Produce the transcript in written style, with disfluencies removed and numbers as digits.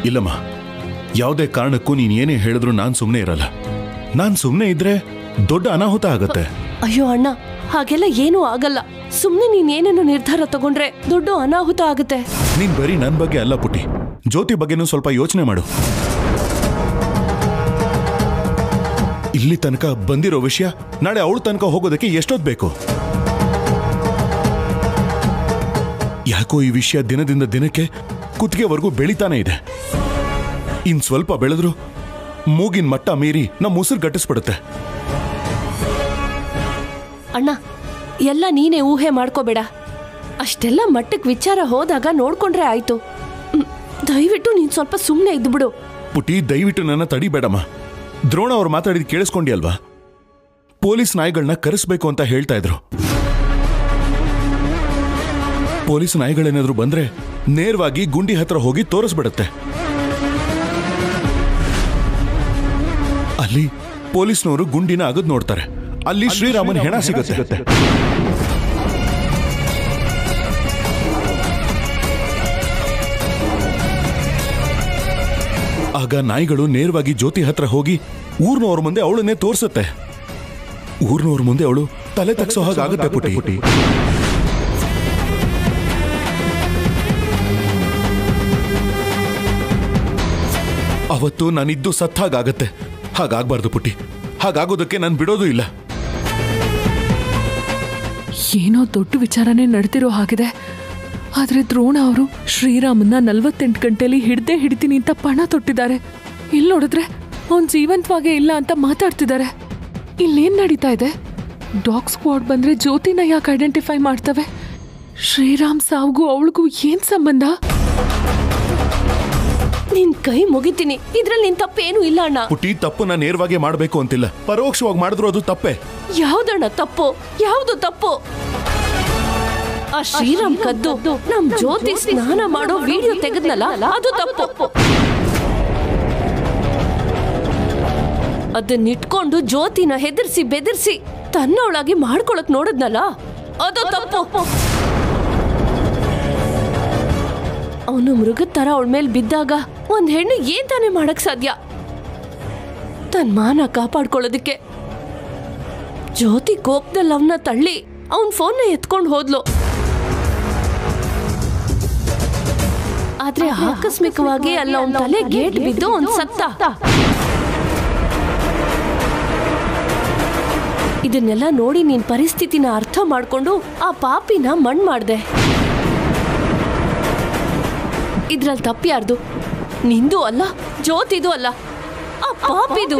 ಇಲ್ಲಮ್ಮ, ಯಾವುದೇ ಕಾರಣಕ್ಕೂ ನೀನ್ ಏನೇ ಹೇಳಿದ್ರು ನಾನ್ ಸುಮ್ಮನೆ ಇರಲ್ಲ. ನಾನ್ ಸುಮ್ಮನೆ ಇದ್ರೆ ದೊಡ್ಡ ಅನಾಹುತ ಆಗತ್ತೆ. ಅಯ್ಯೋ ಅಣ್ಣ, ಹಾಗೆಲ್ಲ ಏನೂ ಆಗಲ್ಲ. ಸುಮ್ನೆ ನೀನ್ ಏನೇನು ನಿರ್ಧಾರ ತಗೊಂಡ್ರೆ ದೊಡ್ಡ ಅನಾಹುತ ಆಗುತ್ತೆ. ನೀನ್ ಬರೀ ನನ್ ಬಗ್ಗೆ ಅಲ್ಲ ಪುಟಿ, ಜ್ಯೋತಿ ಬಗ್ಗೆನೂ ಸ್ವಲ್ಪ ಯೋಚನೆ ಮಾಡು. ಇಲ್ಲಿ ತನಕ ಬಂದಿರೋ ವಿಷಯ ನಾಳೆ ಅವಳ ತನಕ ಹೋಗೋದಕ್ಕೆ ಎಷ್ಟೊತ್ತು ಬೇಕು? ಯಾಕೋ ಈ ವಿಷಯ ದಿನದಿಂದ ದಿನಕ್ಕೆ ಕುತ್ತಿಗೆವರೆಗೂ ಬೆಳಿತಾನೆ ಇದೆ. ಇನ್ ಸ್ವಲ್ಪ ಬೆಳೆದ್ರು ಮೂಗಿನ ಮಟ್ಟ ಮೀರಿ ನಮ್ಮ ಉಸಿರು ಗಟ್ಟಿಸ್ಬಿಡುತ್ತೆ. ಅಣ್ಣ, ಎಲ್ಲ ನೀನೇ ಊಹೆ ಮಾಡ್ಕೋಬೇಡ. ಅಷ್ಟೆಲ್ಲ ಮಟ್ಟಕ್ಕೆ ವಿಚಾರ ಹೋದಾಗ ನೋಡ್ಕೊಂಡ್ರೆ ಆಯ್ತು. ದಯವಿಟ್ಟು ನೀನ್ ಸ್ವಲ್ಪ ಸುಮ್ಮನೆ ಇದ್ಬಿಡು. ಪುಟಿ, ದಯವಿಟ್ಟು ನನ್ನ ತಡಿಬೇಡಮ್ಮ. ದ್ರೋಣ ಅವ್ರು ಮಾತಾಡಿದ್ ಕೇಳಿಸ್ಕೊಂಡಿ ಅಲ್ವಾ? ಪೊಲೀಸ್ ನಾಯಿಗಳನ್ನ ಕರೆಸ್ಬೇಕು ಅಂತ ಹೇಳ್ತಾ ಇದ್ರು. ಪೊಲೀಸ್ ನಾಯಿಗಳೇನಾದ್ರು ಬಂದ್ರೆ ನೇರವಾಗಿ ಗುಂಡಿ ಹತ್ರ ಹೋಗಿ ತೋರಿಸ್ಬಿಡತ್ತೆ. ಅಲ್ಲಿ ಪೊಲೀಸ್ನವರು ಗುಂಡಿನ ಅಗದ್ ನೋಡ್ತಾರೆ. ಅಲ್ಲಿ ಶ್ರೀರಾಮನ್ ಹೆಣ ಸಿಗುತ್ತೆ. ಆಗ ನಾಯಿಗಳು ನೇರವಾಗಿ ಜ್ಯೋತಿ ಹತ್ರ ಹೋಗಿ ಊರ್ನವ್ರ ಮುಂದೆ ಅವಳನ್ನೇ ತೋರ್ಸುತ್ತೆ. ಊರ್ನವ್ರ ಮುಂದೆ ಅವಳು ತಲೆ ತಗ್ಸೋ ಹಾಗಾಗುತ್ತೆ ಪುಟಿ. ಅವತ್ತು ನಾನಿದ್ದು ಸತ್ತಾಗತ್ತೆ. ಹಾಗಾಗ್ಬಾರ್ದು ಪುಟಿ. ಹಾಗಾಗೋದಕ್ಕೆ ನಾನು ಬಿಡೋದು ಇಲ್ಲ. ಏನೋ ದೊಡ್ಡ ವಿಚಾರನೇ ನಡೆದಿರೋ ಹಾಗಿದೆ. ಆದ್ರೆ ದ್ರೋಣ ಅವರು ಶ್ರೀರಾಮನ್ನ 48 ಗಂಟೆಲಿ ಹಿಡ್ತೀನಿ ಅಂತ ಪಣ ತೊಟ್ಟಿದ್ದಾರೆ. ಇಲ್ಲಿ ನೋಡಿದ್ರೆ ಅವ್ನ್ ಜೀವಂತವಾಗೇ ಇಲ್ಲ ಅಂತ ಮಾತಾಡ್ತಿದ್ದಾರೆ. ಇಲ್ಲೇನ್ ನಡೀತಾ ಇದೆ? ಡಾಗ್ ಸ್ಕ್ವಾಡ್ ಬಂದ್ರೆ ಜ್ಯೋತಿನ ಯಾಕೆ ಐಡೆಂಟಿಫೈ ಮಾಡ್ತವೆ? ಶ್ರೀರಾಮ್ ಸಾವ್ಗೂ ಅವಳಿಗೂ ಏನ್ ಸಂಬಂಧ? ನಿನ್ ಕೈ ಮುಗಿತೀನಿ. ಇದ್ರಲ್ಲಿ ನಿನ್ ತಪ್ಪೇನು ಇಲ್ಲ ಅಣ್ಣ. ಪುಟಿ, ತಪ್ಪನ್ನ ನೇರವಾಗಿ ಮಾಡ್ಬೇಕು ಅಂತಿಲ್ಲ. ಪರೋಕ್ಷವಾಗಿ ಮಾಡಿದ್ರು ಅದು ತಪ್ಪೇ. ಯಾವ್ದಣ್ಣ ತಪ್ಪು? ಯಾವ್ದು ತಪ್ಪು? ಆ ಶ್ರೀರಾಮ್ ಕದ್ದು ನಮ್ ಜ್ಯೋತಿ ಸ್ನಾನ ಮಾಡೋ ವಿಡಿಯೋ ತೆಗೆದ್ನಲ್ಲ, ಅದು ತಪ್ಪು. ಅದನ್ನಿಟ್ಕೊಂಡು ಜ್ಯೋತಿನ ಹೆದರ್ಸಿ ಬೆದರ್ಸಿ ತನ್ನೊಳಗೆ ಮಾಡ್ಕೊಳಕ್ ನೋಡಿದ್ನಲ್ಲ, ಅದು ತಪ್ಪು. ಅವನು ಮೃಗದ ತರ ಅವಳ ಮೇಲೆ ಬಿದ್ದಾಗ ಒಂದ್ ಹೆಣ್ಣು ಏನ್ ತಾನೇ ಮಾಡಕ್ ಸಾಧ್ಯ? ತನ್ ಮಾನ ಕಾಪಾಡ್ಕೊಳ್ಳೋದಕ್ಕೆ ಜ್ಯೋತಿ ಕೋಪದಲ್ಲಿ ಅವನ್ನ ತಳ್ಳಿ ಅವನ್ ಫೋನ್ನ ಎತ್ಕೊಂಡು ಹೋದ್ಲು. ಆದ್ರೆ ಆಕಸ್ಮಿಕವಾಗಿ ಅಲ್ಲ ಅವನ್ ತಲೆ ಗೇಟ್ ಬಿದ್ದು ಅವನ್ ಸತ್ತ. ಇದನ್ನೆಲ್ಲ ನೋಡಿ ನೀನ್ ಪರಿಸ್ಥಿತಿನ ಅರ್ಥ ಮಾಡ್ಕೊಂಡು ಆ ಪಾಪಿನ ಮಣ್ಣ್ ಮಾಡ್ದೆ. ಇದ್ರಲ್ಲಿ ತಪ್ಪು ಯಾರ್ದು? ನಿಂದು ಅಲ್ಲ, ಜ್ಯೋತಿದು ಅಲ್ಲ, ಆ ಪಾಪಿದು.